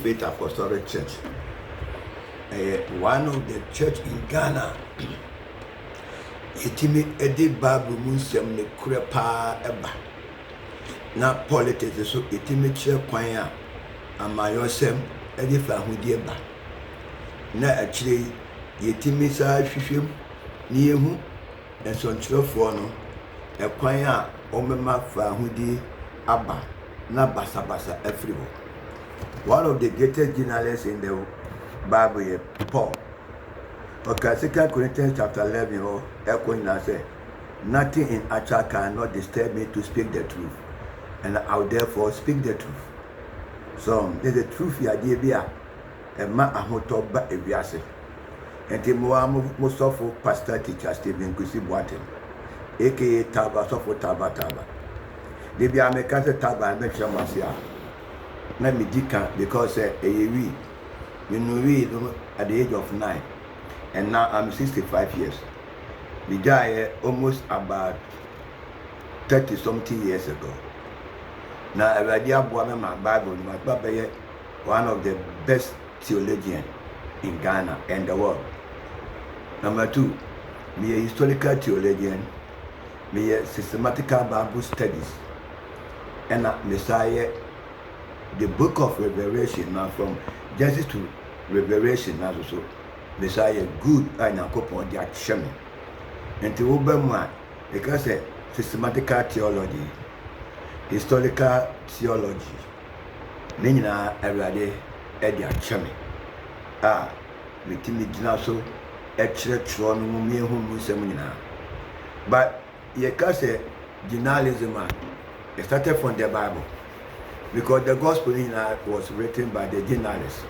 Faith Apostolic Church. One of the church in Ghana. Yetimi edi Bible mu nsɛm ne kure paa eba. Na politics so yetimi kyerɛ kwan a amayɔsɛm edi fa ahodie ba. Na akyire yetimi saa hwehwɛm ne yehu nsɔnkyerɛfoɔ no ɛkwan a ɔmema fa ahodie aba na basabasa afiri hɔ. One of the greatest journalists in the Bible is Paul. Okay, 2 Corinthians chapter 11, say, nothing in actual cannot disturb me to speak the truth, and I will therefore speak the truth. So, there's the truth here, dear Bia, and ma ahotoba ebiase. And the most of pastor teacher Stephen Kusi Boatem, aka Taba, Sofo Taba. The Bia make us a Taba and make sure Masia. Let me dika because we at the age of 9. And now I'm 65 years. We died almost about 30 something years ago. Now I read my Bible, my Baba, one of the best theologians in Ghana and the world. Number 2, me a historical theologian, me a systematical Bible studies, and Messiah, the book of Revelation, now from Genesis to Revelation, also. Messiah good and a couple of the action. And to Obama, because systematical theology, historical theology, Nina every day action. With me so a church on me whom seminar. But you can say journalism started from the Bible because the gospel was written by the journalists.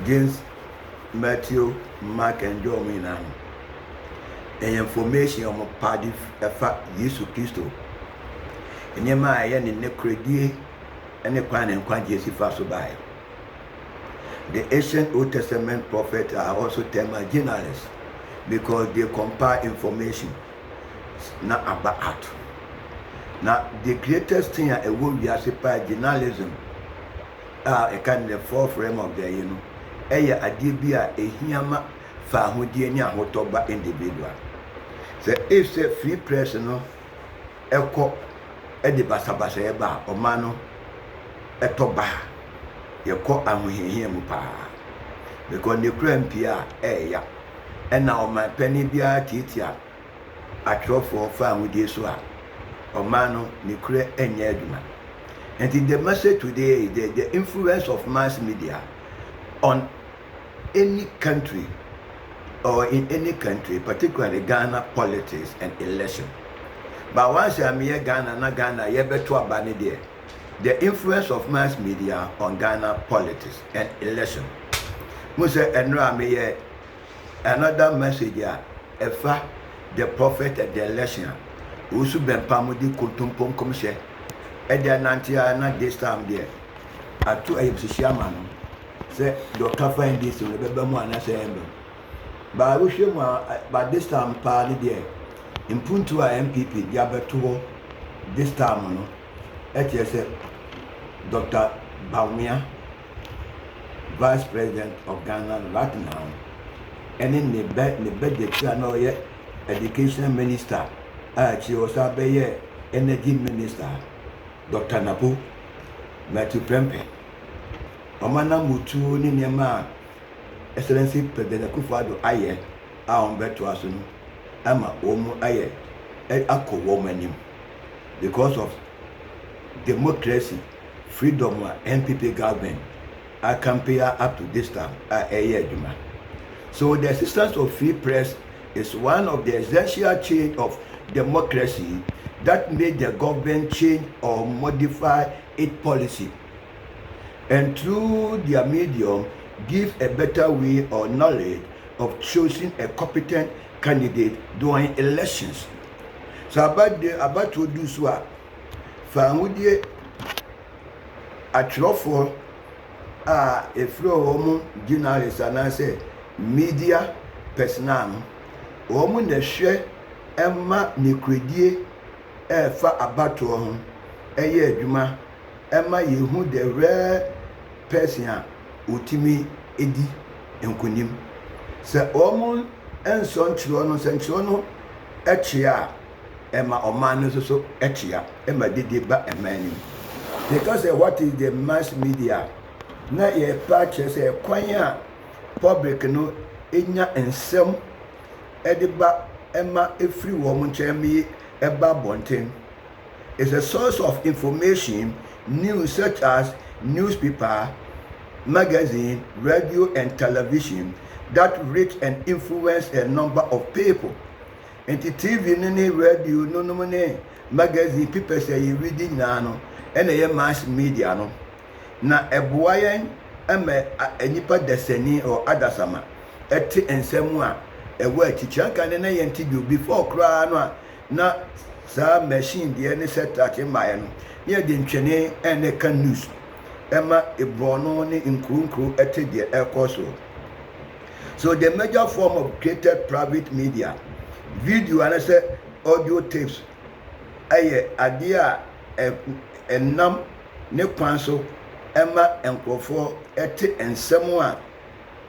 James, Matthew, Mark, and John, and information on my party, Jesus Christ. And your mind, and the credit, and the plan and quantity faso by. The ancient Old Testament prophets are also termed journalists because they compare information, not about art. Now, the greatest thing I will be as by journalism are a kind of forefront of the Eya adibia ehiyama fa ahodie ni ahotoba individual. So if say free press no eko edi basabasa eba oma no etoba yeko ahohihie mu pa. Because the crampia eya ena oma pani bia titia atrofo fa ahodie so a oma no ne kure enya aduma. And the message today is the influence of mass media on any country or in any country, particularly Ghana politics and election. But once I'm here, Ghana, you better abandon there. The influence of mass media on Ghana politics and election. Musa Enra me another message here. Efa the prophet at the election. Usu ben pamudi kutumpom komishe. Edia nantia na this time there. Atu ayipsishiamano. Say Dr. Find this will be more than a but I wish you by this time party there in Puntua MPP Diabeto this time no HSF Dr. Baumia, Vice President of Ghana right now, and in the bed Education Minister, she was a Energy Minister, Dr. Napo, Matthew Prempe. Omana mutu ni nema Excellency President Akufo-Addo aye a ombeto aso no ama omu aye akọ womanim because of democracy, freedom, NPP government I compare up to this time aduma. So the existence of free press is one of the essential change of democracy that made the government change or modify its policy. And through their medium, give a better way or knowledge of choosing a competent candidate during elections. So about to do so, Famudi Atrofo a flow journalists and I say media personnel, woman the share Emma Nicredie fa about to a year, Juma, Emma, you who the rare person a otimi edi enkonim se omo enso nkyiro no se nkyiro no ekyia ema oman no so ekyia ema dede ba emanim because what is the mass media na ye patch say kwan a public no enya ensem ediba ema efri wo mo nkyemi eba bonten is a source of information, news such as newspaper, magazine, radio and television that reach and influence a number of people. And the TV, radio, magazine, people say you reading now, and a mass media no. Na ebuayen enipa deseni or adasama eti ensemu a ewa chichanka ne na yenti before kra no na sa machine de ne set at my no near the ntwene ene kan news ema ebono ne nkrunkru eti de ekoso. So the major form of created private media, video and say audio tapes aye adia enam ne kwanso ema enkrofo eti ensemu a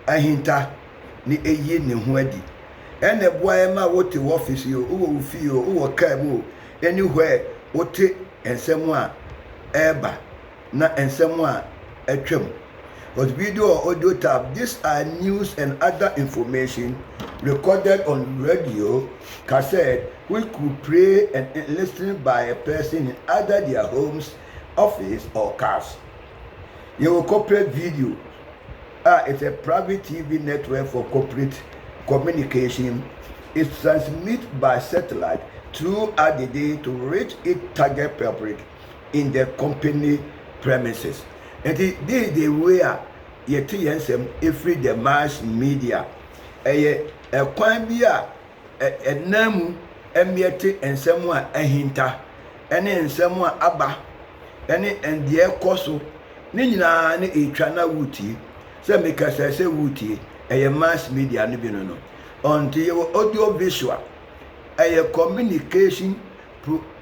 ahinta ni eyi ne ho adi ene boa ema wote office yo wo fi yo wo ka mu anywhere wote ensemu a eba na ensemu a etwem. But video or audio tab, these are news and other information recorded on radio, cassette, which could play and listened by a person in either their homes, office or cars. Your corporate video, it's a private TV network for corporate communication. It's transmitted by satellite throughout the day to reach its target public in the company premises. And this is the way yet yensem every the mass media. A kwan bi a namu emiete ensemu a ahinta ene ensemu a aba ene endie koso ne nyina ne etwa na wuti se meka se wuti mass media no bi no until audio visual communication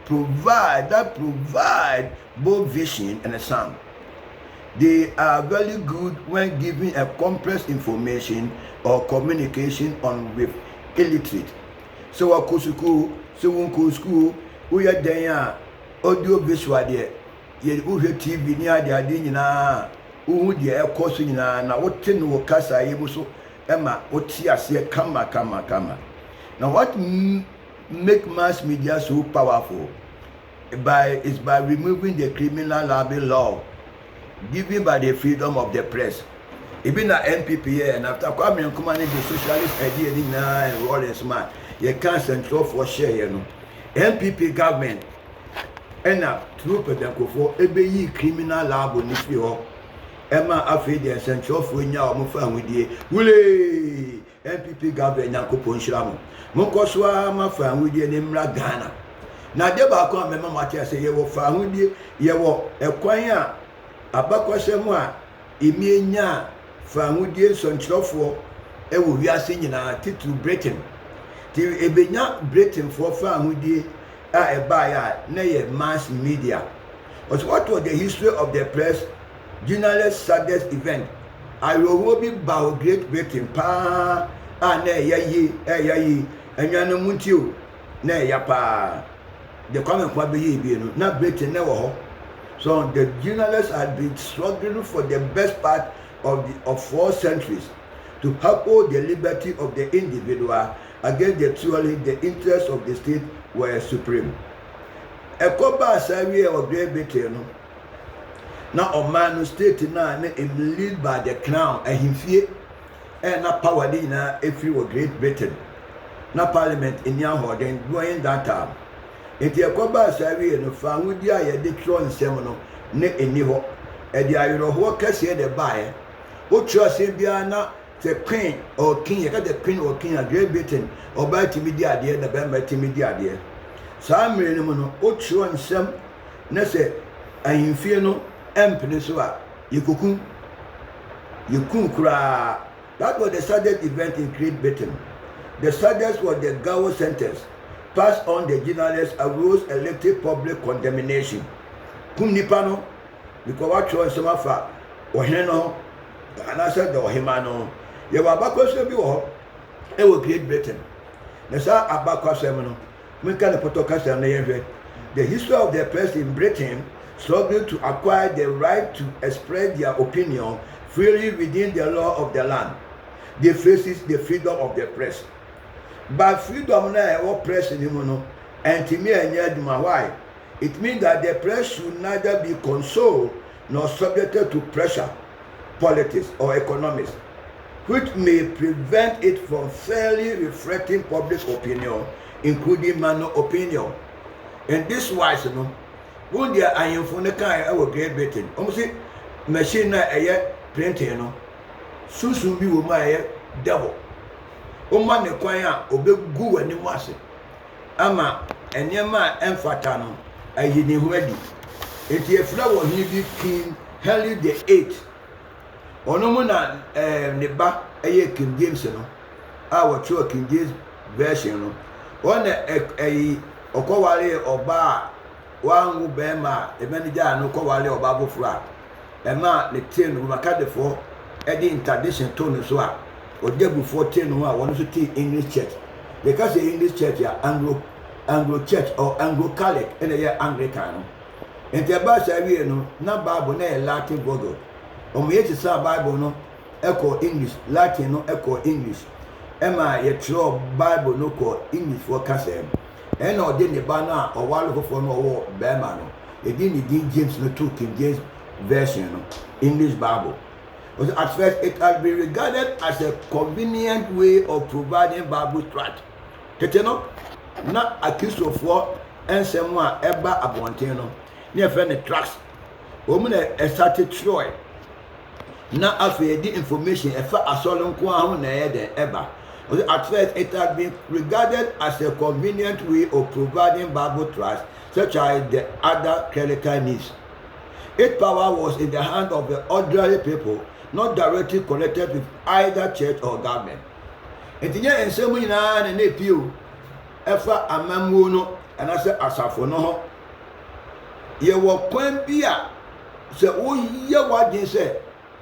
provide both vision and sound. They are very good when giving a complex information or communication on with illiterate. So wakusuku, so wunku school, we are there audio visual there. Ye uhe TV ni ade ade nyina, uhu de ekoso nyina na wote no kasa yemuso ema oti ase kama. Now what make mass media so powerful is by removing the criminal libel law given by the freedom of the press. Even the NPP and after Kwame Nkrumah the socialist idea and all this man, you can't control for share, you know. NPP government and now through Pedankofo, EBE criminal lab on this view. Emma Afidi and Central for now, Mufan with the Wule NPP government Nakopon Shram. Mokoswa, my fan with the name Ghana. Now, the back on Mamma Matia say you were found with you were a choir. Abakwasema imienya famudie sontrofo ewo wiase nyina titu Britain ti ebenya Britain for famudie a eba ya na ye mass media. But what was the history of the press journalist saddest event I will be about Great Britain pa na yayi enwanu muntio na ya pa the comment kwa be yi bi no na Britain na wo ho. So the journalists had been struggling for the best part of 4 centuries to uphold the liberty of the individual against the interests of the state were supreme. A copa survey of Great Britain now a man state now lead by the crown and him fear and not power dinner if you were Great Britain. Now parliament in your holding going that time. Enti akoba sawi no fa hudi aye de tro nsem no ne eni ho e di ayro ho kase de bae o tro se bia na the queen or king you got the queen or king of Great Britain or ba timi di ade na ba ma timi di ade sa mere no no o tro nsem na se ahimfie no empene so a yekun kura. That was the saddest event in Great Britain. The saddest was the Gower sentence passed on the journalists arose elected public condemnation. Kum nipano because what choice some afa ɔhene no anaasɛ the ɔhema no yɛwɔ abakɔsɛm bi wɔ hɔ ɛwɔ Great Britain na saa abakɔsɛm no menka ne pɔtɔ kasa na yɛhwɛ the history of the press in Britain struggling to acquire the right to express their opinion freely within the law of the land. They faces the freedom of the press. But freedom na ɛwɔ press ni mu no ɛntumi ɛnyɛ adwuma. Why? It means that the press should neither be consoled nor subjected to pressure, politics or economics, which may prevent it from fairly reflecting public opinion, including minor opinion. In this wise, no, when they are in Funeka or Great Britain, almost machine na printing, no, soon be with my devil. Oma ne kwan a obegu wani mu ase ama enema emfata no ayi ne ho adi enti efra wo hi bi King Henry the 8th ono mu na ne ba King James no a wo cho King James version no ona ayi okowale oba wangu bema ebenija no okowale oba bofura ema ne tin no makadefo edi interdiction to no so a Odebu 14 no one also teach English church. Because the English church are Anglo church or Anglo Catholic and they are Anglican. And the Bible no na Bible na Latin Bible. We to say Bible no echo English, Latin no echo English. Emma ye throw Bible no call English for kasem. And or den the banner or wall for no Bema no. E didn't James no two King James version no English Bible. At first, it has been regarded as a convenient way of providing Bible tract. Keteno, not accused of war, and someone ever abonteno, near friendly tracks. Woman started Troy. Now, after the information, a far as solemn quam ever. At first, it has been regarded as a convenient way of providing Bible tracts, such as the other clerical needs. Its power was in the hand of the ordinary people, not directly connected with either church or government. And the young and some in an appeal, Efa Amamuno, and I said Asafono. Ye were Quen Bia, say, oh, ye what they say,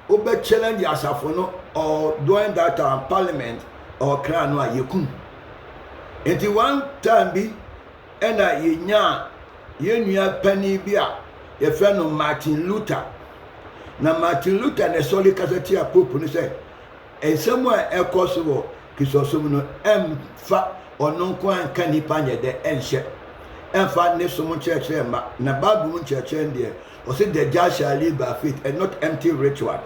Obe challenge Asafono or during that time parliament or Kranwa Yekun. And the one time be, and I ye penny bia, a friend of Martin Luther. Na Martin Luther ne soli kasati a pope ni say en somewhere ekoso kisosom no emfa ono ko anka nipa nye de enhye emfa ne somo church ma na Bible church ndie o say the just shall live by faith and not empty ritual.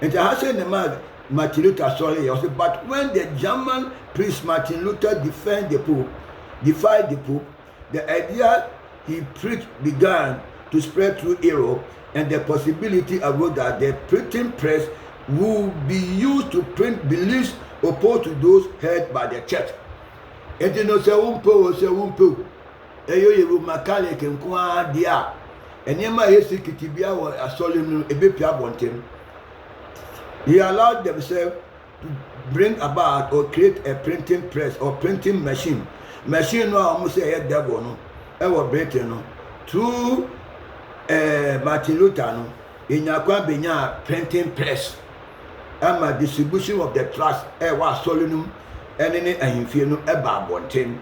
And I say the man Martin Luther sorry o say but when the German priest Martin Luther defied the pope, the idea he preached began to spread through Europe. And the possibility arose that the printing press would be used to print beliefs opposed to those held by the church. And you know, say wumpo. Eyo ye makale kenkwa dia. Enyema yesi kitibia wa asolinu ebepia bontem. He allowed themselves to bring about or create a printing press or printing machine. Machine no almost say devil no. Ewo Britain no. Through Martin Luther no inyakwa benya printing press ama distribution of the trust wa solinum enene ahimfie no eba abonten.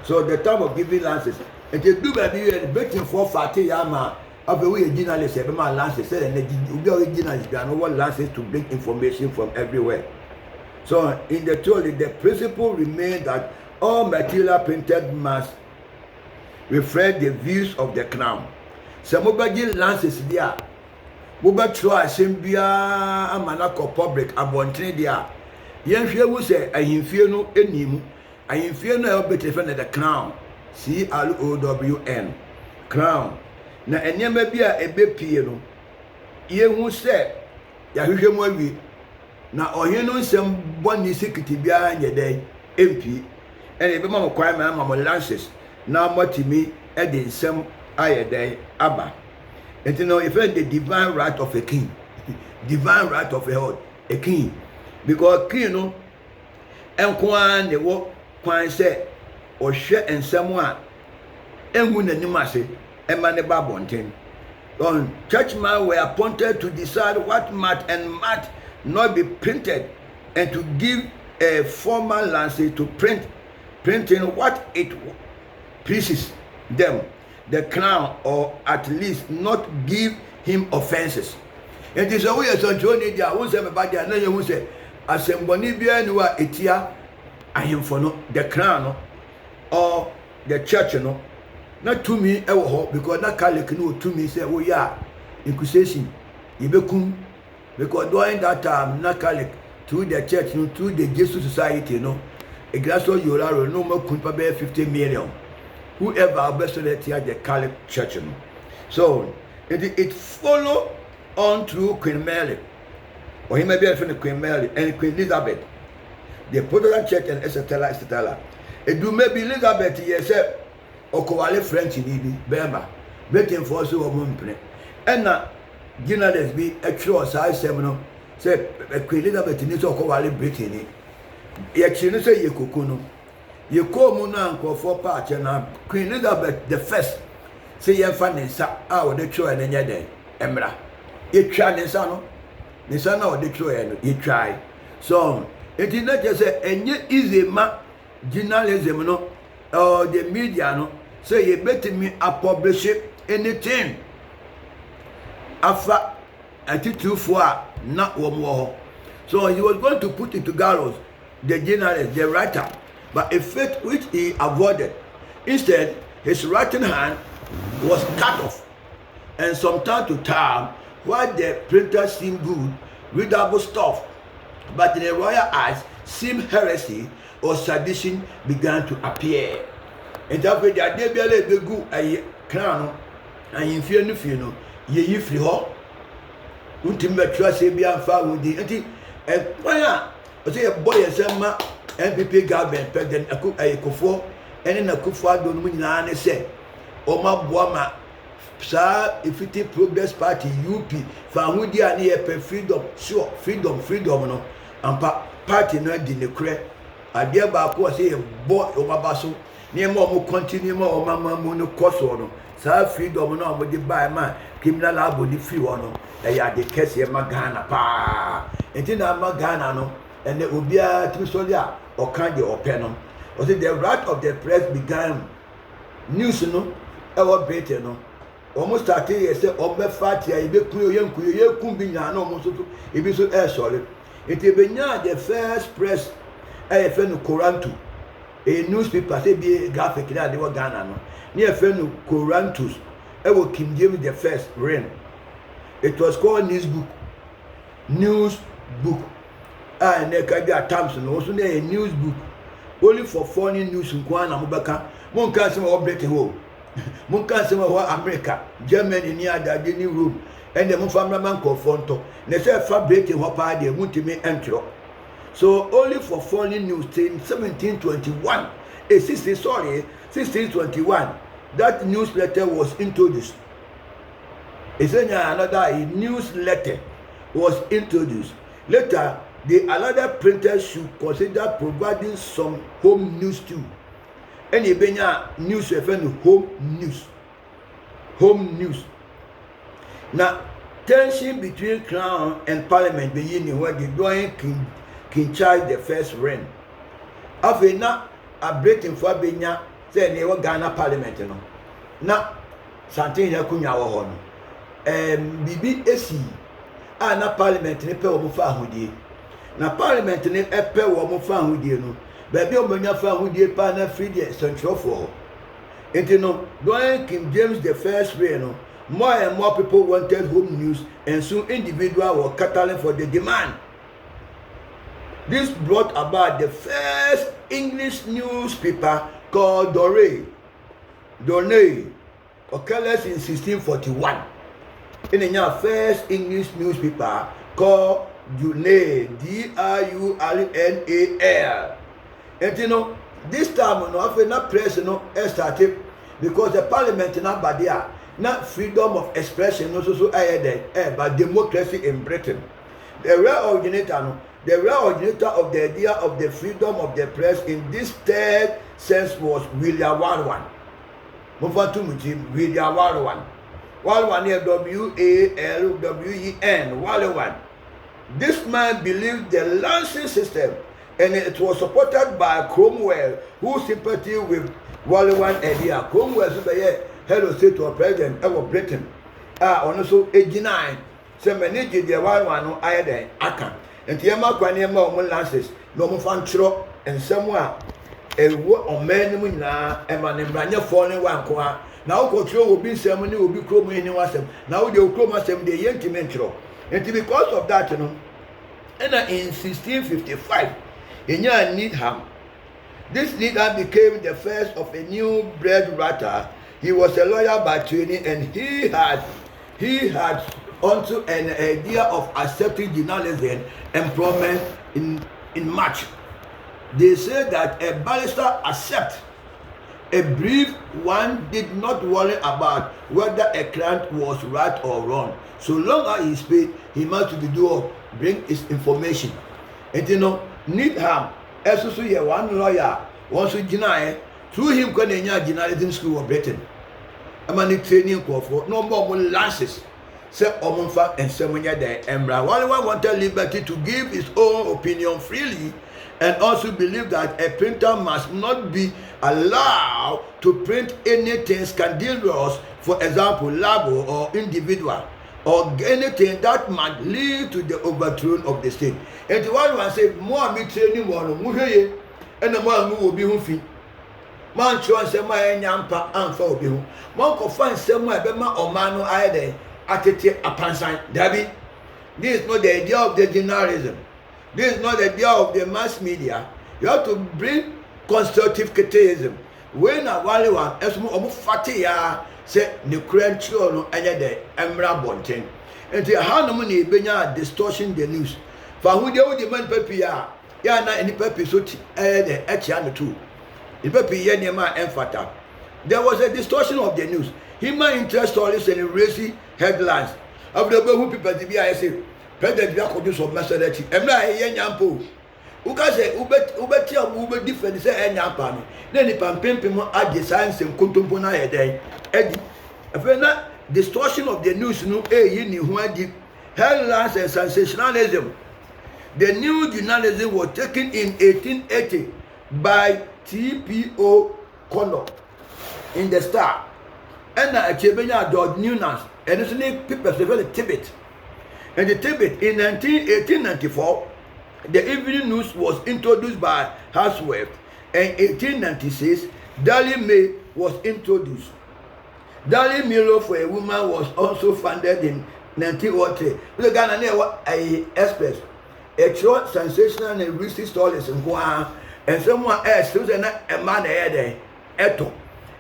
So the time of giving lances it do baby and betting for party yama of we journalists e be ma lances say na we originals be no want lances to bring information from everywhere. So in the theory the principle remains that all material printed must reflect the views of the crown. Some mobile lances there. Mobile try Simbia Amanako public abontin there. Yen fear say I infear no enim. I infear no better defend the crown. CROWN. Crown. Na enyema bia ebepie no. Ye hu say ya hwehwe mu awi. Na ohe no nsem boni security bia nye den MP. Ene be ma kwai ma lances. Na motimi e de nsem ayede aba. And you know, if the divine right of a king, divine right of a king, because king no, and kwan the work kwan say or share and someone, and when the nimase, and man the babontin. churchmen were appointed to decide what might and might not be printed, and to give a formal license to printing what it pleases them, the crown, or at least not give him offenses. And this is we are so journey there. Who say about there? No, you say assembly bia no a etia ahemfo no, the crown or the church no. Not to me ewo ho, because na Catholic no to me say, oh yeah, inquisition ibekum, because during that time na Catholic through the church no, through the Jesus Society no, a glass of Yoraro no more kun pa 50 million. Whoever best let here the Catholic church no. So it follow on through Queen Mary, or he may be from Queen Mary and Queen Elizabeth, the Protestant church, and etc. etc. It do maybe Elizabeth yes okowale French ni bi bema betin for so wo mpene ena journalist bi atwiro sai sem no say Queen Elizabeth ni so okowale Britain ni ye chi no say ye koko no ye ko mu na nkofo pa che na Queen Elizabeth the first say ye fa ne nsa a wo de twiro ne nya den emra ye twa ne nsa no ne nsa na wo de twiro ye no ye twai so it is not just say enye easy ma journalism no or the media no say you better me a publish anything after attitude for not one more. So he was going to put it to gallows, the journalist, the writer, but a fate which he avoided. Instead, his right hand was cut off, and from time to time, while the printer seemed good, readable stuff, but in the royal eyes, seemed heresy or sedition began to appear. And that way, the idea be go a crown and in fear no fear no, ye free ho. Ultimate trust be and far with the and why I say a boy and some MPP government president a cook a kofo and in a kufa don't win and say, O ma boama, sir, if it is Progress Party, UP, found the near freedom, sure, freedom, no, and party not in the crack. I dear Bako say a boy over basso. Near more continue more mamma no cost or no. Sir, freedom no, but the buy man, criminal abo the free one. They are the case here, Magana pa. And then Magana no, and there will be a Trisolia or Candy or Penum. Or the right of the press began news no, our better no. Almost 30 years, or be fat, I be clear, young, you couldn't be almost if it's so air solid. It will be now the first press, AFN Coranto. A newspaper say be graphic that they were Ghana no. Near friend Corantus, ever King James the first reign. It was called news book. And there can be a Thompson also there a news book. Only for foreign news in Kwana Mubaka. Mon can't say what Britain home. Mon can't say what America, Germany near the new room. And the Mufamaman Confonto. They say fabricating what party won't me enter. So only for foreign news in 1721, 1621, that newsletter was introduced. It's another newsletter was introduced. Later, the another printers should consider providing some home news too. And even news referring home news. Home news. Now, tension between Crown and Parliament beginning when the doing King Charles the first reign. After na a breaking for Benya, say they were Ghana Parliament no. Na something ya kunya wo ho no. Bibi esi a na Parliament ne pe wo fa ahodie. Na Parliament ne epe wo mo fa ahodie no. Ba bi o monya fa ahodie pa na free the central for. Enti no, during King James the first reign no, more and more people wanted home news, and soon individuals were cattling for the demand. This brought about the first English newspaper called Doré, occurred in 1641. In the first English newspaper called Dunal, D-R-U-L-N-A-L. And you know, this time, after not press, started because the parliament in Abadia, not freedom of expression, also but democracy in Britain. The real originator of the idea of the freedom of the press in this third sense was William Warwan. William Warwan. Walwan here, W-A-L-W-E-N, Walwan. This man believed the Lancing system, and it was supported by Cromwell, whose sympathy with Walwan idea. Cromwell said, hello, say to a president of Britain. Also 89. So many did the Walwan no either aka. And Tiama Quaniama on Lances, no more fan tro, and somewhere a word on many na and man in Branya falling one qua. Now control will be ceremony will be Chrome in Wasem. Now the Oklahoma Sem the Yantimentro. And because of that, and in 1655, in Needham, this leader became the first of a new bread writer. He was a lawyer by training, and he had onto an idea of accepting journalism employment in March. They say that a barrister accepts a brief one did not worry about whether a client was right or wrong. So long as he is paid, he must be do bring his information. And Needham, also one lawyer, wants to deny through him can journalism school of Britain. A man training for no more lances. Say Omonfa and Semunya de Embra. One wanted liberty to give his own opinion freely, and also believe that a printer must not be allowed to print anything scandalous, for example, label or individual, or anything that might lead to the overthrow of the state. And the one say, more me training one, and the man will be who man chon say my nyampa amfa obi hu man ko fan somewhere be ma omano aide atete apansan dabi. This is not the idea of the journalism. This is not the idea of the mass media. You have to bring constructive criticism. When a wale one esmo omo fate ya say ne kranchiro no anya de emra bonten. Enti ha no mo ne benya distortion the news. Fa hu de wo de man papi ya na any papi so ti de echa no too. There was a distortion of the news. Human interest stories and racy headlines. After the who people to be, I say, President Yakodu of Maserati. I'm not a young yampo. Uka say, Ubet different, say, and yampani. Then the Pampim add the science and Kuntumpona a day. Eddie, if not distortion of the news, no, headlines and sensationalism. The new journalism was taken in 1880 by T.P.O. Connor in the Star, and Chebenya George Newlands, and it's named people the Tibet. And the Tibet in 1894, the evening news was introduced by Hasworth, and 1896, Daily Mail was introduced. Daily Mail for a woman was also founded in 1903. The Ghana a express, a short, sensational, and risky stories in Guam. And someone else who's a man there, Eto.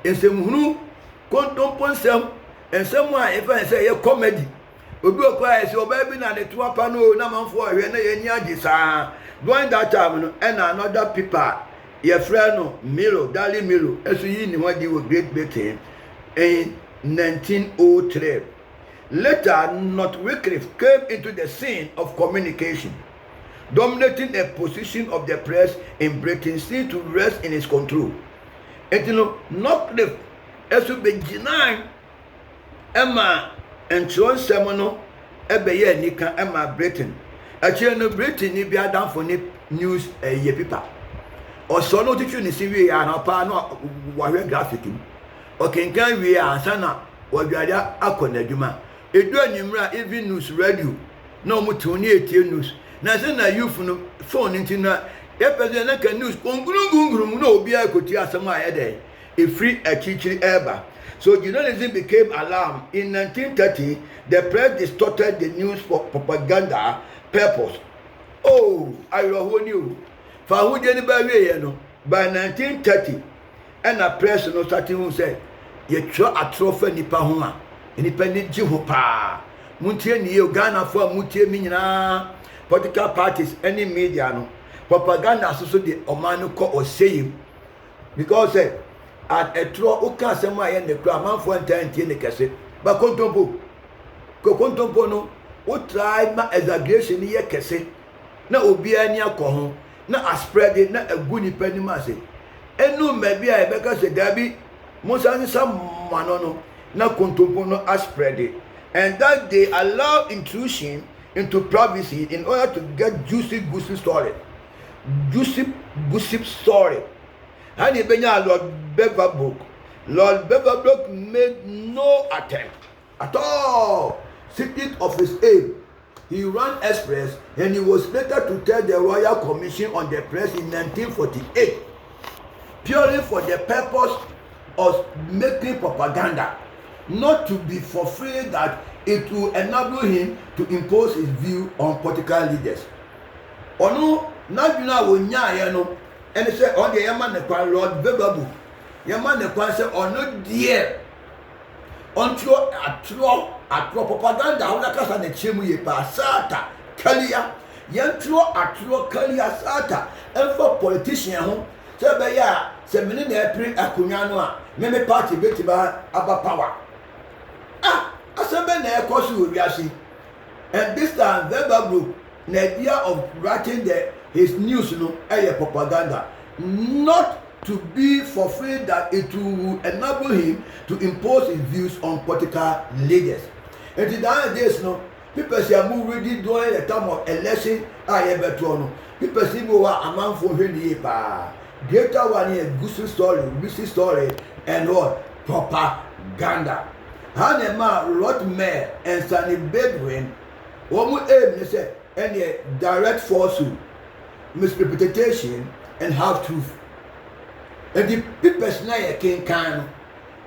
And some who contemplate some, and someone, if I say a comedy, will be quiet, so baby, and the two pano, number 4, when they are during that time, and another people, your friend Milo, Dali Milo, as you know what they were Great Britain in 1903. Later, Not Wycliffe came into the scene of communication, dominating a position of the press in Britain seemed to rest in his control. And not the SUB9 Emma and John Semono Ebeye Nika Emma Britain. Actually, no Britain ni be down for news ye paper. Or so no teaching is we are no pa no warrior graphic. Okay, can we are sana or Gadia Akonaduma. Edu anymra even news radio. No mutuni etie news. Na say na youth no phone nti na e person na kan news gungurunguru no obi akoti asama ayede e free achichiri eba. So journalism became alarm. In 1930, the press distorted the news for propaganda purpose. Oh, I warn you. For who did no by 1930, and a press no starting who said, "You try a trophy nipa homa, independent jihopa, Muntie ni Ghana for Mutie Mina." Political parties, any media, no propaganda, so the Omanu call or saying because at a true Oka Sama and the Grammar for entire cassette, but Contompo no, what tried my exaggeration here cassette, no be any alcohol, not a spread it, not a good penny massy. And no, maybe I because a Gabi, most some manono, na kontompo no aspread, and that they allow intrusion into privacy in order to get juicy story. And Lord Beaverbrook made no attempt at all secret of his aim. He ran express, and he was later to tell the Royal Commission on the Press in 1948, purely for the purpose of making propaganda, not to be for free that it will enable him to impose his view on political leaders. Ono Najuna wonya no, and he said on the Yaman Lord Beaverbrook, Yaman say ono dear until atro propaganda how na kasa na chemu ye pa sata kalia yantro atro kalia sata and for politician ho say be ya se mene na epre akonya no a me party betiba aba power asembe na ekosu owiase. And this time Beaverbrook the idea of writing his news no propaganda, not to be for free that it will enable him to impose his views on political leaders. And in that days, no, people say I'm already during the time of election. People say we are a man for the greater one here, goosey story, and what propaganda. Hanema, Rotmer, and Sunny Bedouin, one aim they say any direct falsehood, misrepresentation, and half truth. And the people say king can,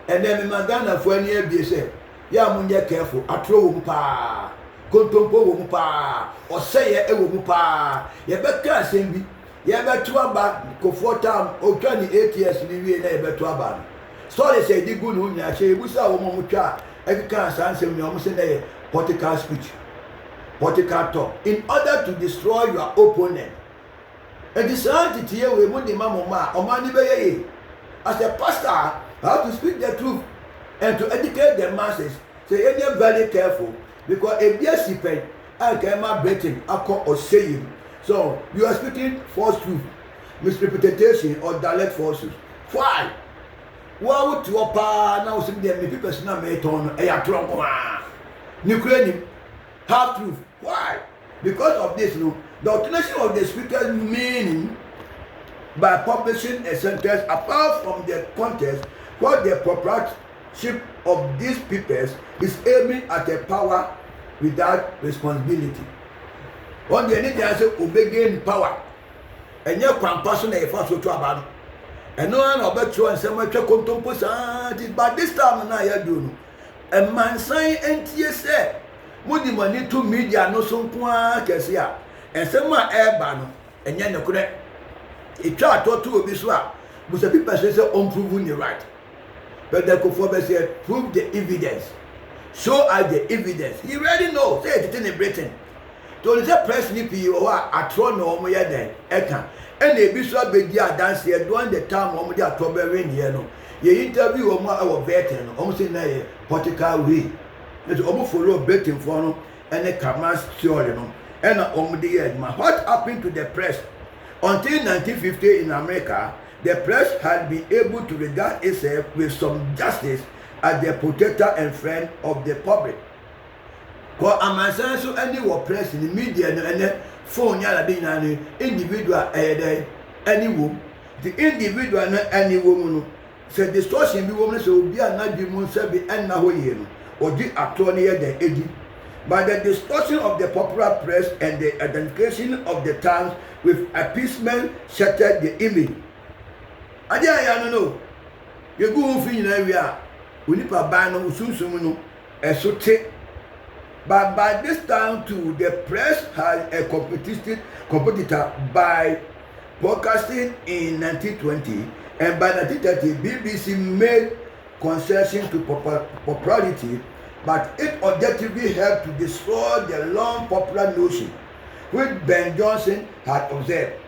and then Magana for any year say, yeah, munye careful, atro wumpa, kontompo wumpa, or say a wumpa, ye better send me, ye better aba, go 4 times, or 28 years, we better aba. So they say, the good one, I say, we saw a woman every kind of answer, we almost say political speech, political talk, in order to destroy your opponent. And this entity here we want the mama or money as a pastor, I have to speak the truth and to educate the masses. So you are very careful because if they are sick, I cannot breaking, I call or saying. So you are speaking false truth, misrepresentation or direct falsehood. Why? Why would you now see them people not made on a trunk? Ukraine half truth. Why? Because of this, no. The alternation of the speaker's meaning by publishing a sentence apart from the context, what the proprietorship of these peoples is aiming at a power without responsibility. One day, they say, obeying power. And you're one person a first to about. And no one about you and some much but this time now you're doing. A man saying, and say, Mudi money to media no so kwa kesia. And some air ban and yan correct. It tried to be so. But the people say unproven the right. But the Kofobe said, prove the evidence. Show us the evidence. He already knows. Say it in Britain. To the press nippy or a throne or more than Eka. And the bishop be there dance here during the time of the October in here. You interview our veteran, almost in a political way. It's almost follow betting for no and a command theory. And what happened to the press? Until 1950 in America, the press had been able to regard itself with some justice as the protector and friend of the public. Because I'm saying so any press in the media and the phone yala being an individual any woman. The individual any woman said distortion be woman so be not be moon be and now or the attorney the edit. By the distortion of the popular press and the identification of the Times with appeasement shattered the image. I don't know. You go in an area, we need to buy no soon, and so take. But by this time, too, the press has a competitor by broadcasting in 1920, and by 1930, BBC made concession to popularity. But it objectively helped to destroy the long popular notion which Ben Johnson had observed.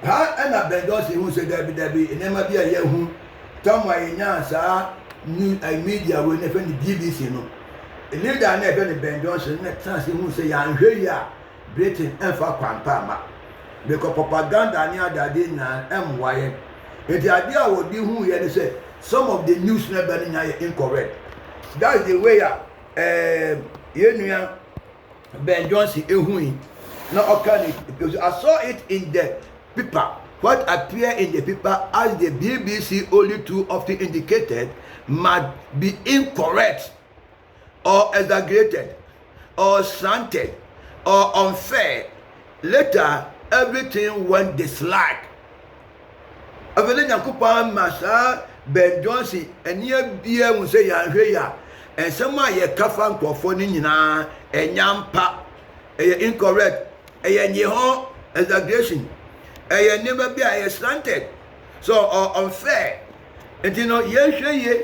How and Ben Johnson who said that it never be a year who tell my answer new media will never the BBC no. The leader never Ben Johnson next time who say I'm here Britain and for Quampama because propaganda near that day na MY. And the idea would be who he say some of the news never incorrect. That's the way Ben Johnson ehui. Now okay, because I saw it in the paper. What appeared in the paper as the BBC only too often indicated might be incorrect or exaggerated or slanted or unfair. Later, everything went dislike. Avele nyakupa masa Ben Johnson enia bia mu se ya hwe ya ensema ye kafa nkrofo ni nyina enyampa incorrect nyeho exaggeration never be slanted so unfair. And you know ye hwe ye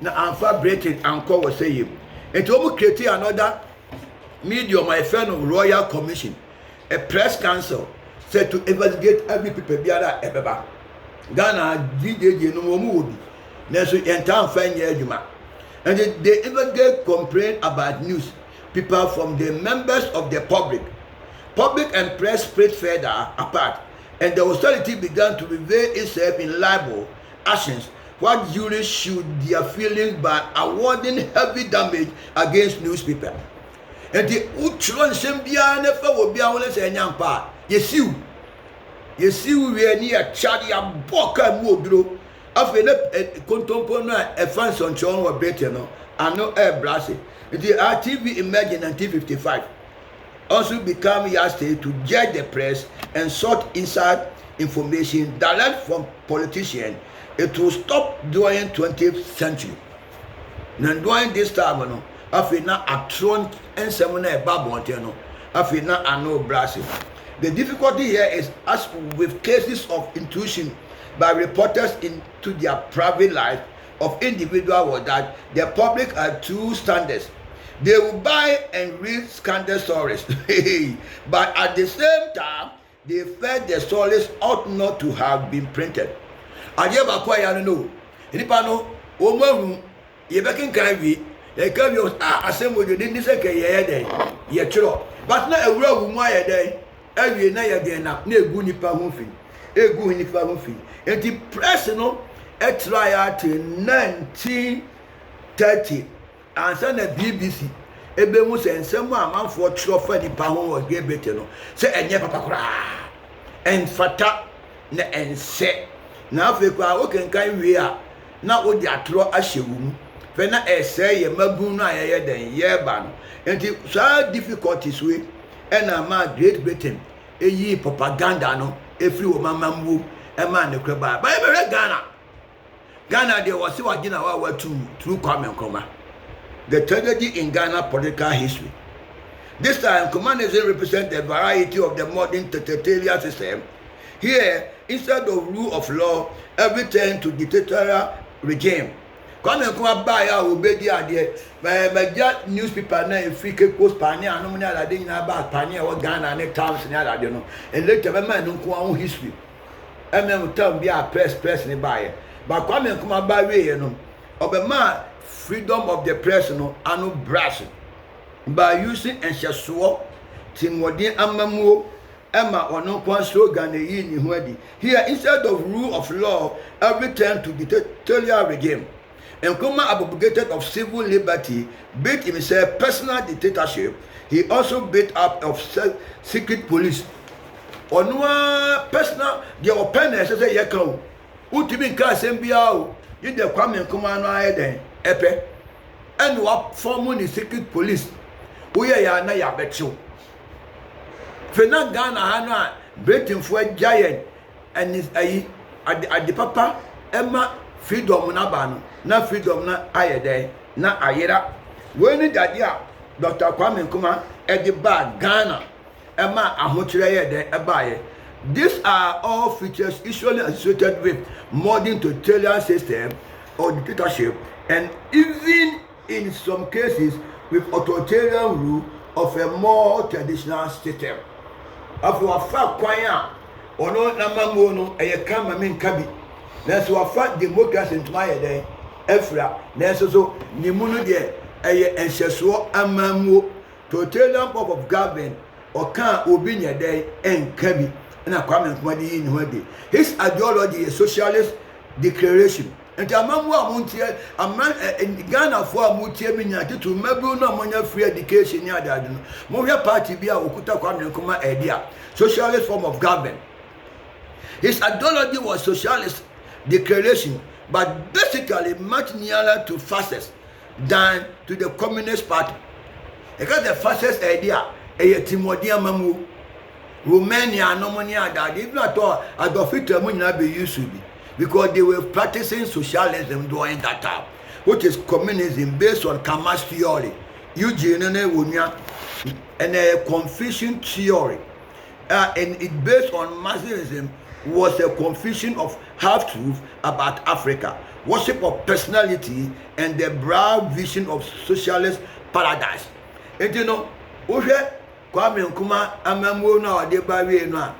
na amfa breaking anko wo say him. And to create another medium my friend of Royal Commission, a press council said to investigate every people biara ebeba Ghana DJ no mo obi na so entan fa nya adwuma. And they even get complaint about news people from the members of the public and press spread further apart, and the authority began to reveal itself in libel actions. What juries should their feelings by awarding heavy damage against newspaper. And the utron sembia never will be able to say nyampa. Yesiu we are near Chadi and Boka Mudro. After the contemporary a fans on John or better no, and no air brassy. The RTV Imagine 1955 also became yesterday to judge the press and sought inside information direct from politicians. It will stop during 20th century. Now during this time, no, after now a throne and seminar babonte after now I know brassy. The difficulty here is, as with cases of intrusion by reporters into their private life of individuals, was that the public are two standards. They will buy and read scandal stories, but at the same time, they felt the stories ought not to have been printed. I never quite know. Anybody know? You back in Kavi, they come you assemble you didn't say ye true. But not a real woman day. Every night again, na egu nipa hunfi, and the press no a trial till 1930, and send a BBC. Ebe mu se nsemu amanfo trophy nipa ho wa gebete no se enye papa kura enfata na ense na afekwa wo kenkan wie a na wo di atro ahyewu mu fe na ese ye mabu no ayeye den ye ba no enti so difficulties we ena ma Great Britain eyi propaganda no efri wo mamambu e ma ne kweba ba be Ghana de wose wagina wa through Kwame Nkrumah. The tragedy in Ghana political history. This time, communism represents the variety of the modern totalitarian system. Here, instead of rule of law, everything to dictatorial regime. Kwame Nkrumah baya obedi ade meja newspaper na Africa Post pania anu na ade nyina ba pania wo Ghana ne Times na ade no and later be man nko an history town be a press ne baye but Kwame Nkrumah ba we no obema freedom of the press no anu brass by using enshaso timodin amamuo Emma or no one slogan in Huadi. Here, instead of rule of law, everything to dictatorial regime. And Nkrumah abrogated of civil liberty, built himself personal dictatorship. He also built up of secret police. On one personal, the openness as a yakao. Ultimate class MBO, you the Kwame Nkrumah no then, epe. And what forming the secret police? We are na ya betchu. Fena Ghana hana Britain for a giant and is at the papa Emma freedom na bano na freedom na ayede na ayera when dadia Dr. Kwame Nkrumah at the bar Ghana Emma ahochire de ebaye. These are all features usually associated with modern totalitarian system or dictatorship, and even in some cases with authoritarian rule of a more traditional system. After a fat choir or no number no a kama min kabi. That's what fat democracy into my day. Efra, that's also Nimuno de a ancestral amamu, totalitarian pop of government or can obinia day and kabi. And a comment money in Wadi. His ideology is socialist declaration nti amamu a montie ama Ghana for a montie me nya titu mabu na monya free education ni adade no mo hwe party bi a okuta Kwame Nkrumah idea socialist form of government. His ideology was socialist declaration, but basically much nearer to fascist than to the Communist Party. Because the fascist idea Timothy Amamu Romania no money that even at all Adolf Hitler be used to be, because they were practicing socialism during that time, which is communism based on Kamas theory, Eugene and a Confucian theory, and it based on Marxism was a confusion of half-truth about Africa, worship of personality, and the broad vision of socialist paradise. And you know, Kwame Nkrumah Amamu na ode bawe no,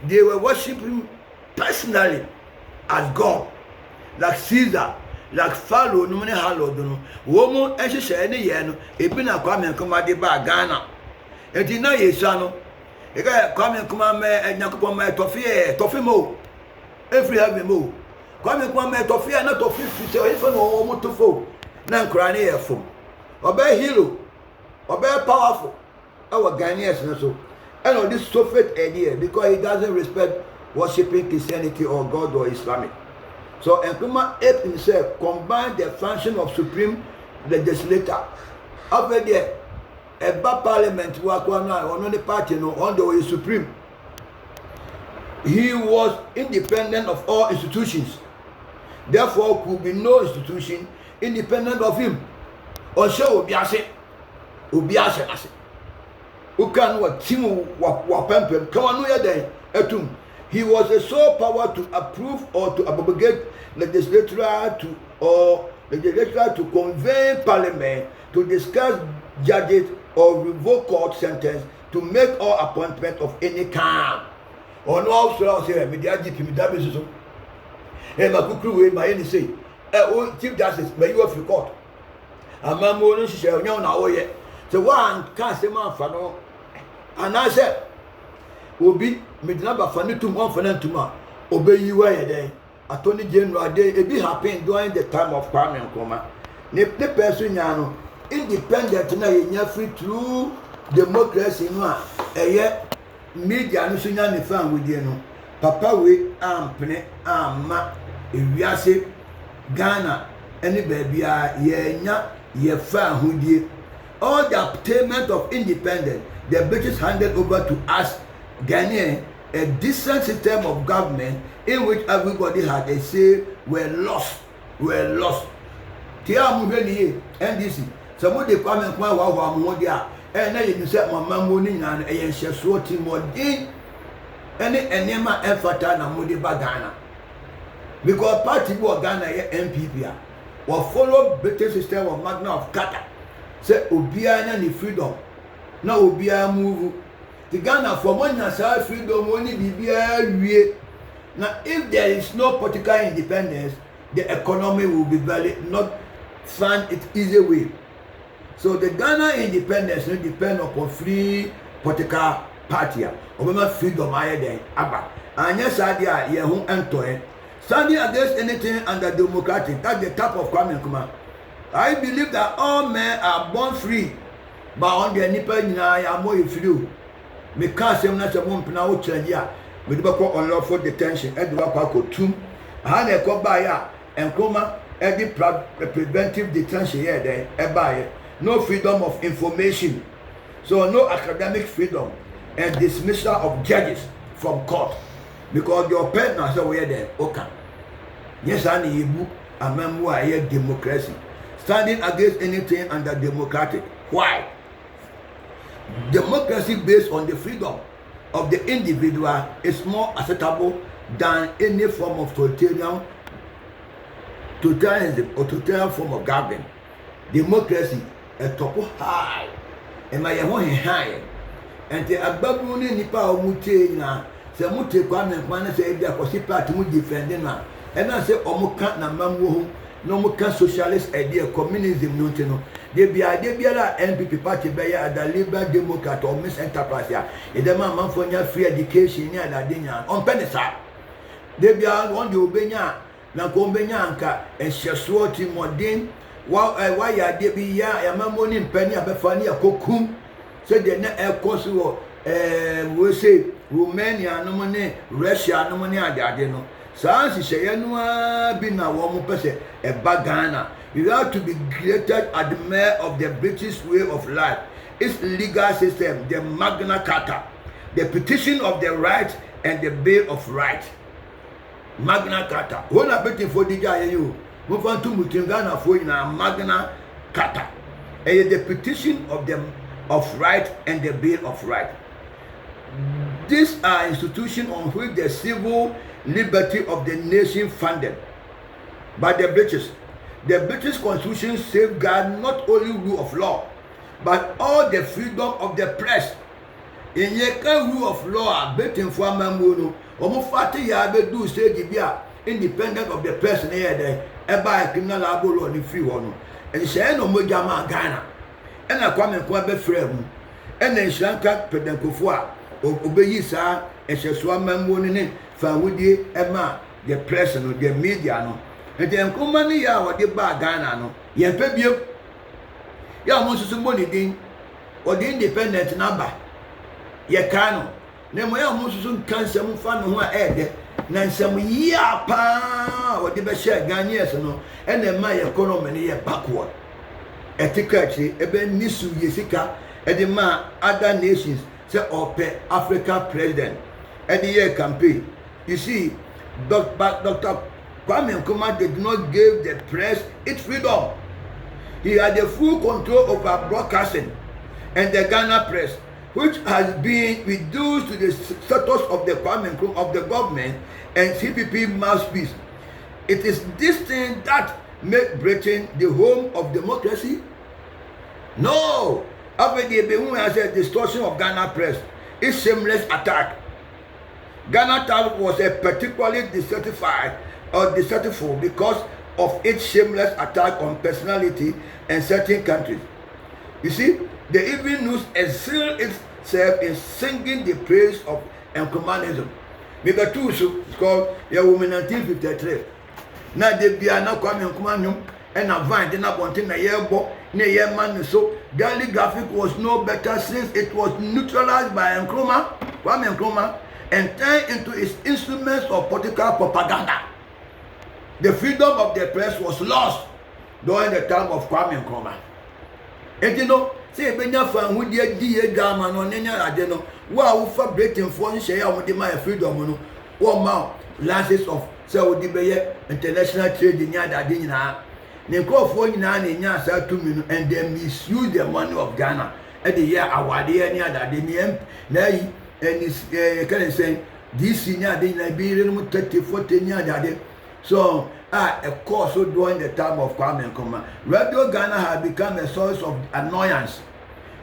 they were worshiping personally as God, like Caesar, like Pharaoh no many hallowed no. Womo ehihye ne ye no, ebi na Kwame Nkrumah de ba Ghana. Enti na Yesu no, e ga Kwame Nkrumah me Nyankopon me tofi mo. Every heaven mo. Kwame Nkrumah me tofi na tofi fiti o ife no wo tofo. Na nkra ne ye fom. Oba hero, oba powerful. Our Ghanaians so, and this Soviet idea, because he doesn't respect worshipping Christianity or God or Islamic. So Nkrumah aped himself, combined the function of supreme legislator. After there, a bad parliament on the party on the way supreme. He was independent of all institutions. Therefore, could be no institution independent of him. Also, Obiase. Ukan wa timu wa pempem kawanu ya den etum. He was a sole power to approve or to abrogate legislature to convene parliament, to discuss judges or revoke court sentence, to make all appointment of any kind. Or no also say media GP media so. E ma kukuru we ma yen say chief justice may you of court. Amamu no hihye onyo na wo ye. So one can say man fa no. And I said, Obi, Midnaba Fanitum, one Fanatuma, obey you where then. Attorney General, they be happy during the time of Kwame Nkrumah. The person, independent now, free through democracy, no, a yet media, and Sunan fan with you. Papa, we pene, ma, if we are say Ghana, any baby, ye fan who did all the obtainment of independence. The British handed over to us, Ghanaian, a decent system of government in which everybody had a say. Were lost. Tia Muheni, NDC. Somebody come and come out Modia, and then you said, Mamma Muni and a Shaswati Modin, any enema Efata Modi Bagana. Because party was Ghana MPP, or follow British system of Magna of Carta. Say, Obiana ni freedom. Now Obia move the Ghana for one national freedom only be now if there is no political independence, the economy will be very not find it easy way. So the Ghana independence will depend upon free political party or freedom then aba. And yes idea ye who enter standing against anything under democratic, that's the type of Kwame Nkrumah. I believe that all men are born free. But on the nipa nyina ya mo ifiri me ka asem na se mo mpena wo kyerɛ ya me de bɛkɔ unlawful detention e de wa kwa kotum ha na ɛkɔ ba ya Nkrumah e de preventive detention here there e ba ya no freedom of information, so no academic freedom, and dismissal of judges from court because your pen na say we there okay yes ani yebu amamu a democracy standing against anything under democratic. Why? Democracy based on the freedom of the individual is more acceptable than any form of totalitarianism or totalitarian form of government. Democracy a top high, and my own high, and the ababu ni nipa omuche na se mute Kwame Nkrumah say dia kosi party mu defending na, and I say omuka na mamu no muka socialist idea communism no no. They be la NPP party be ya the Liberal Democrat or Miss Enterprise ya. E dem man for free education ni ada denya on penisa. They be one the obenya na ko benya anka ehyeso timodin wa ya de bi ya yamamo ni mpani abefa ni akokum se de na ekoso wo we say Romania no ne Russia no ne ade no saa nhyehyɛ no bi na wo mo pese e Ghana. You have to be created at the mere of the British way of life, its legal system, the Magna Carta, the petition of the right and the Bill of Rights. Magna Carta. When I bet for the guy you move on to Ghana for Magna Carta. And the petition of right and the Bill of Rights. These are institutions on which the civil liberty of the nation founded by the British. The British Constitution safeguards not only rule of law, but all the freedom of the press. In the rule of law, betting for Mamuno, Omofati Yabe do say Gibia, independent of the person here there, a criminal labor on the free one. And say no Mojama Ghana. And I come and come frame. And then Shanka Pedankofua, Obeyisa, and Shaswa Mamunin, Fawudi, Emma, the press and the media. No. And then come money ya or the bar Ghana no. Ye pebio. Ya most money ding or the independent number. Ye cano. Nemo ya most soon cancer fan who are air nan some ya pa or the best Ghanaians no. And then my economy backward. Etiquette, eben nisu yesika, and the man other nations say ope Africa president. And the year campaign. You see, Dr. Kwame Nkrumah did not give the press its freedom. He had the full control over broadcasting and the Ghana press, which has been reduced to the status of the Kwame Nkrumah of the government and CPP mouthpiece. It is this thing that make Britain the home of democracy? No! After the Behun has a distortion of Ghana press, it's shameless attack. Ghana Times was a particularly dissatisfied because of its shameless attack on personality and certain countries. You see, the Evening News excels itself in singing the praise of Nkrumahism. Maybe two so it's called the woman 1953. Now they be now Kwame Nkrumah and a vine then up until a year bo near year man so daily graphic was no better since it was neutralized by Kwame Nkrumah and turned into its instruments of political propaganda. The freedom of the press was lost during the time of Kwame Nkrumah. And you know, say Benya fan who dear drama no nenya adeno, wa for Britain for share with my freedom no, one mount lances of Saudi Beye international trade in Yada Dina. Nenko for Nina sa 2 million and they misuse the money of Ghana. At the year award any other than and it's can say this senior didn't be 30-40 years. So a course so during the time of Kwame Nkrumah, Radio Ghana had become a source of annoyance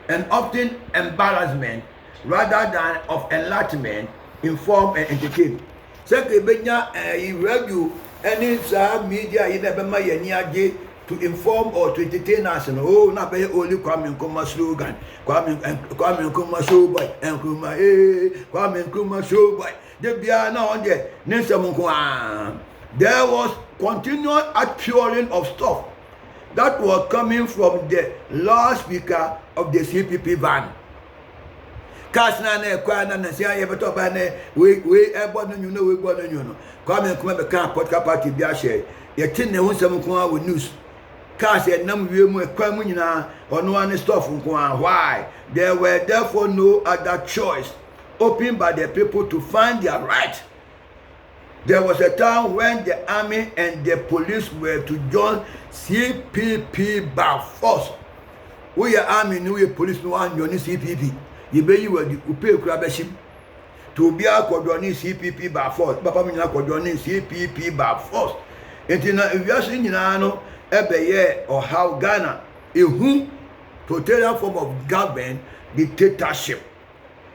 and often embarrassment rather than of enlightenment, inform and entertain. Second, radio any media you never may to inform or to entertain us. Oh, not very only Kwame Nkrumah slogan. Kwame Nkrumah show boy, Kwame Nkrumah show boy. They be now on there. There was continual outpouring of stuff that was coming from the loudspeaker of the CPP van. Kasna ne kwana na sia ye beto ba ne we ebo no you know we go no you know. Kwame Nkrumah be kan podcast party bi a share. Ye tin ne hunsam ko a news. Cars and nam we mu ekwa mu nyina ono an stuff nko. Why? There were therefore no other choice opened by the people to find their right. There was a time when the army and the police were to join CPP by force. We are army, we are police, no one joining CPP. You be you were the Upe Krabaship to be a joining CPP by force. Papa Mina joining CPP by force. And if you are seeing every year or how Ghana, a whom total form of government dictatorship.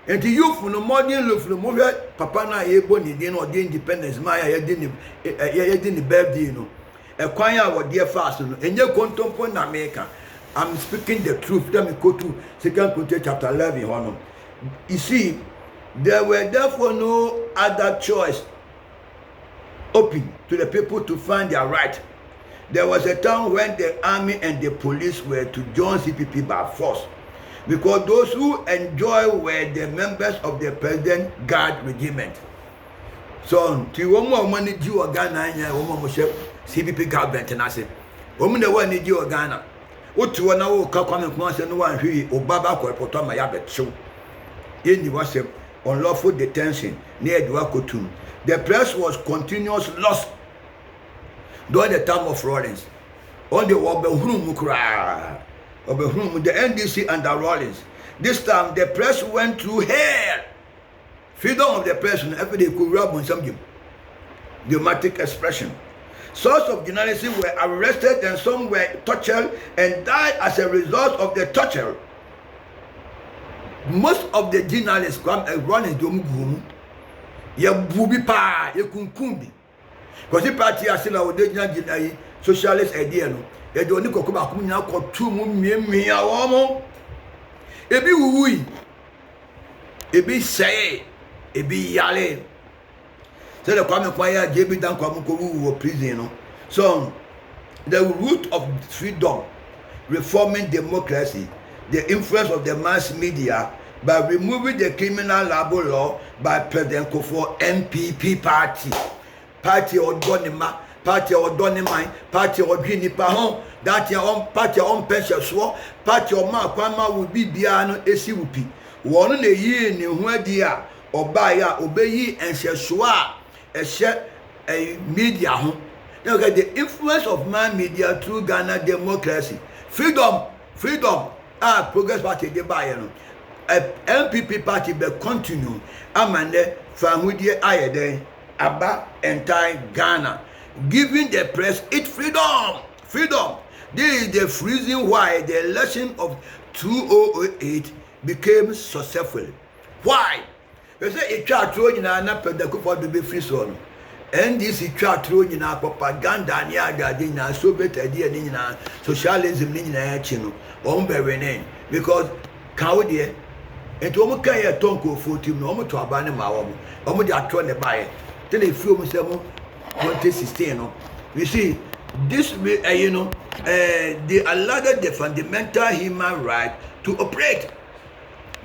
And the youth from the modern look from the movie, Papa na able ni din or the independence, my didn't the birthday, you know. A choir was dear fast, and you contemplate America. I'm speaking the truth. Let me go to 2 Corinthians chapter 11. You see, there were therefore no other choice open to the people to find their right. There was a time when the army and the police were to join CPP by force, because those who enjoy were the members of the President Guard Regiment. So, to one money due or Ghana, woman CPP government, and I said, woman the one due or Ghana. What to one hour come and once and one who Obaba Potoma Yabet show. In the was unlawful detention near Duakotum. The press was continuous loss during the time of Rawlings. On the Obehum, the NDC under Rawlings. This time the press went through hell. Freedom of the press, every day could rub on something. Dramatic expression. Source of journalism were arrested and some were tortured and died as a result of the torture. Most of the journalists come and run in Domugum. Ya bubi pa, ya kunkumbi. Because the party has still a socialist idea. No, ya don't need to come back now. Call two me a woman. Ebi wui, ebi say, ebi yale. So the Kwame Kwaya JB Dan Kwame Kowu were prison. So the root of freedom, reforming democracy, the influence of the mass media by removing the criminal labor law by President Kufuor MPP party. Party or Donima, party or Donima, party or Guinea that your own party on pension swore, party or Kwama will be Biano Esiupi. One in a year in Huadia or Baya, Obey and Sheshua. A media home. Now get the influence of my media through Ghana democracy. Freedom. Progress Party de Bayern. MPP party be continue. Amande Famudi Ayede Abba entire Ghana. Giving the press its freedom. This is the reason why the election of 2008 became successful. Why? They say it try to in an apple for the be free zone. And this is try to in a propaganda near Gardina, Soviet idea in socialism in a chino, name. Because Cowdia and to Mokaya Tonko 14 no to abandon my woman, almost are trying to buy it. Then they feel 2016. You see, this they allowed the fundamental human right to operate.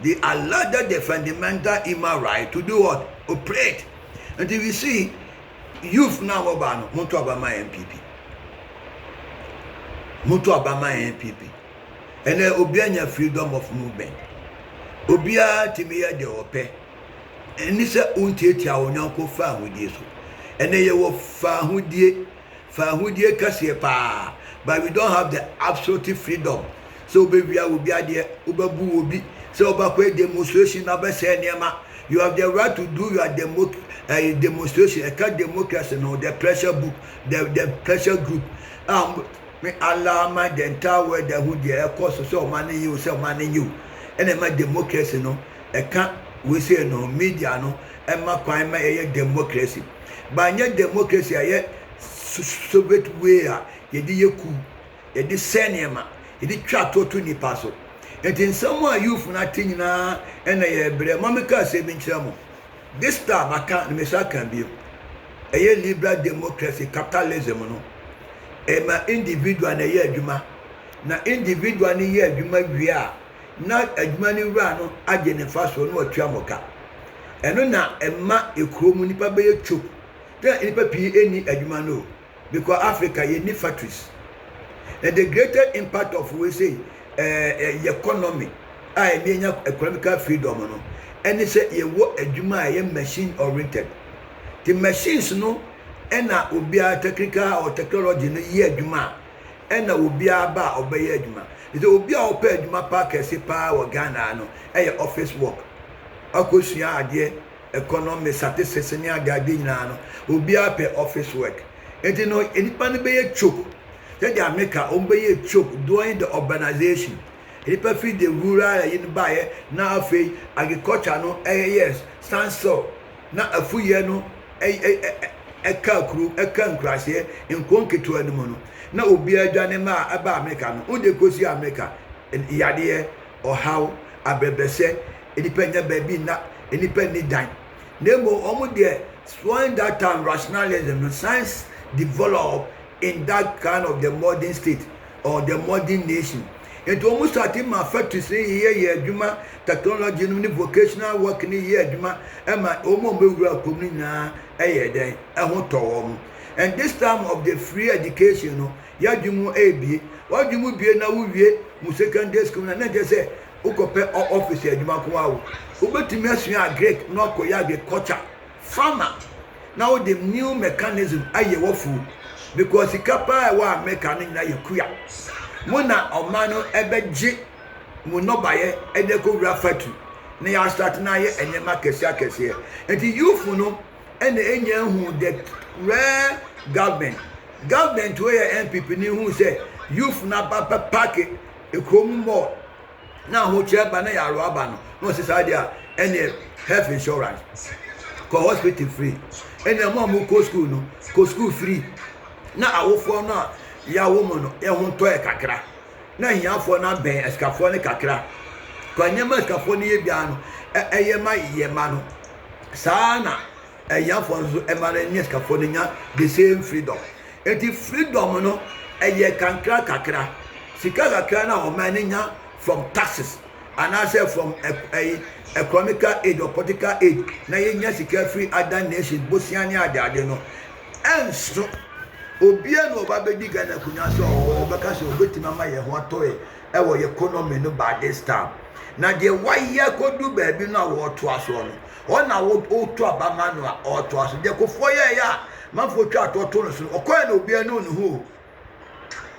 They allowed the fundamental human right to do what? Operate. And if you see, youth now want to about my MPP. Want to about my MPP. And then obey freedom of movement. Obia Timia de Ope. And this is Untia on Uncle Fan with this. And then you will fan who dear Cassia, but we don't have the absolute freedom. So baby, I will be there, Ubabu will be. So back demonstration you have the right to do your demonstration. I can't democracy no the pressure book, the pressure group. Me alarm the entire world that who the course so money you. And then my democracy no. I can't we say no media no. And my crime my democracy. But your democracy I Soviet way ye di yeku ye di senema ye di twa to ni paso. And in someone youth nothing na and a bre mamika say bin chamo. This time I can't can be a liberal democracy capitalism no. E ma individual na ye adwuma na individual ni ye adwuma wia na adwuma ni wura no agene faso no atwa moka. Eno na emma ekromu nipa be ye chop. Then nipa pi eni adwuma no because Africa ye need factories. And the greater impact of we say economy I mean economical freedom no and they say you work adwuma machine oriented. The machines no and na obia technical or technology no ye adwuma and na obia ba obey adwuma. It obia ope adwuma pa kese pa o Ghana no office work. Akosua ade economy statistics ni ade nyina no obia pe office work. And you know anybody be choke. Then America be choke during the urbanization. People feed the rural in buy now agriculture no yes stand so na afu ye no eka kru eka nkrase here in konketu animo no na obi adwane ma aba America no unde kosi America yade or how abebese independent baby na independent dan Nemo omu there, when that time rationalism, the science developed in that kind of the modern state or the modern nation. It almost started my factory say here, Juma, technology, vocational work in here, Juma, and my own community now, and this time of the free education, Yajumu AB, what you would be now, we secondary school, and then they say, Ukope officer, Jumakuau, Ubetimasia great, no Koyage culture, farmer. Now the new mechanism, Ayewofu, because the Kappa wa mechanic na Yakuya. Muna Omano Ebeji, Munobaye, Edeko Rafatu. They are starting now and the market circus here. And the youth, and the Indian who the rare government where NPP who say, youth na papa packet, a common more. Now, who chair Banaya Rabano, no society, any health insurance, co hospital free, and the mom who go school free. Now, I will for now, ya woman, ya won't toy a cacra. Now, ya for not bear a scaffolding cacra. Quanyama scaffolding piano, a yemano. Sana, a young for a man scaffolding the same freedom. It is freedom, no, a ye can crack cacra. Sicala crana or manina. From taxes and I say from a economical aid or political aid. Now you just free other nations, Bosiania, no. And so, Obiano Babedi Gana Kunaso or Bakaso Betimama Yahwatoe, our economy no by this time. Now the why year could do baby now or to us one. One I would owe to Abamano or to us. They could for ya, man for chat or Tonus or Coin Obiano who.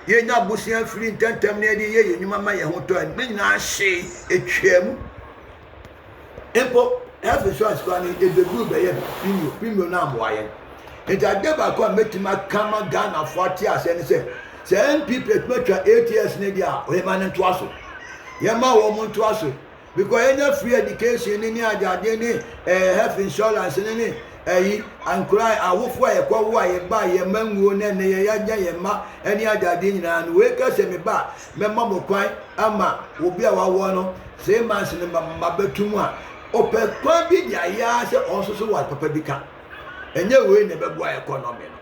Ye na busia free tentem na ye nyuma ma ye hoto an na hye etwam empo health insurance kwa ni e bedu be ye premium na amwaye enta deba kwa metima kama Ghana 40 ase ne se NPP metwa 8 years ne dia o ye ma ne to aso ye ma wo mo to aso because any free education ni ajade ni health insurance ni and cry awofo ayekwa wo ayeba ye manwuo na ne ye yaja ye ma eni ajade nyina no we ka se me ba me ma mo kwan ama obi a wawo no say man se ne mabetum a opɛ kwan bi dia ya se onsoso wa papa bi ka enye we ne bebo economy no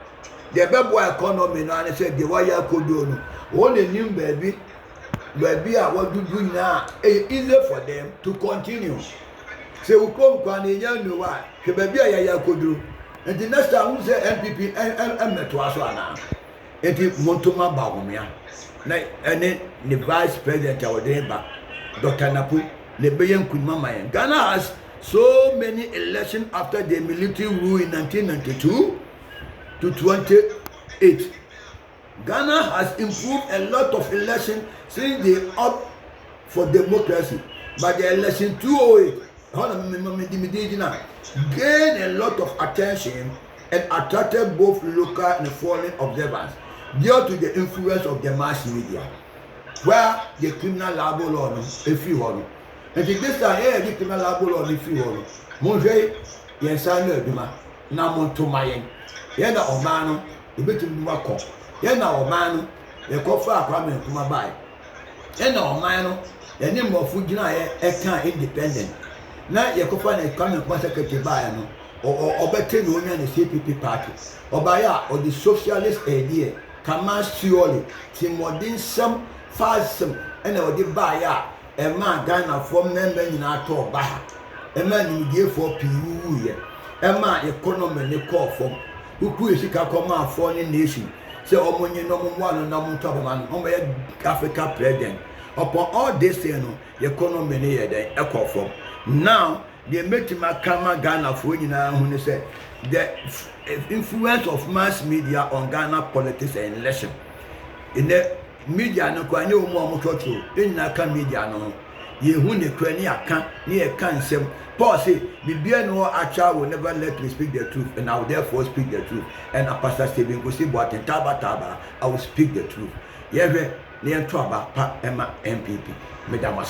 de bebo economy no ane se de wa ya kodo no won enim baabi a wadudu nyina easy for them to continue. Se ukrom kwa na enya no wa hwe ba bia ya koduru enti next time say NPP meto aso ana enti montoma ba homia na ene the vice president awodeba Dr. Napu ne beyen kunma mayen. Ghana has so many elections after the military rule in 1992 to 28. Ghana has improved a lot of elections since they up for democracy, but the election 208 gained a lot of attention and attracted both local and foreign observers due to the influence of the mass media, where the criminal labor law is free one. And this time, the criminal labor law is free one. Monjay, Yensan Duma, Namontomayen, Yena Omano, the Bitum Wako, Yena Omano, the Kofa Kwame Kumabai, Yena Omano, the name of Fujina Eka independent. Now you can find a common secretary by or better known as the CPP party or by or the socialist idea come surely to modern some fast some and or the buyer a man Ghana for member in our talk by a man you give for PU a man economy they call for who could see come foreign nation so omony no one and no top man on Africa president upon all this you know the economy they call for. Now, they make him a camera Ghana for you now when they say the influence of mass media on Ghana politics and election. In the media, no, I know more true. In the media, no, you who the cranny account near cancer. Paul say, Bibian or Acha will never let me speak the truth, and I will therefore speak the truth. And a pastor Stephen go see what in Taba, I will speak the truth. Yeve, near Traba, Pa Emma MPP, Madame.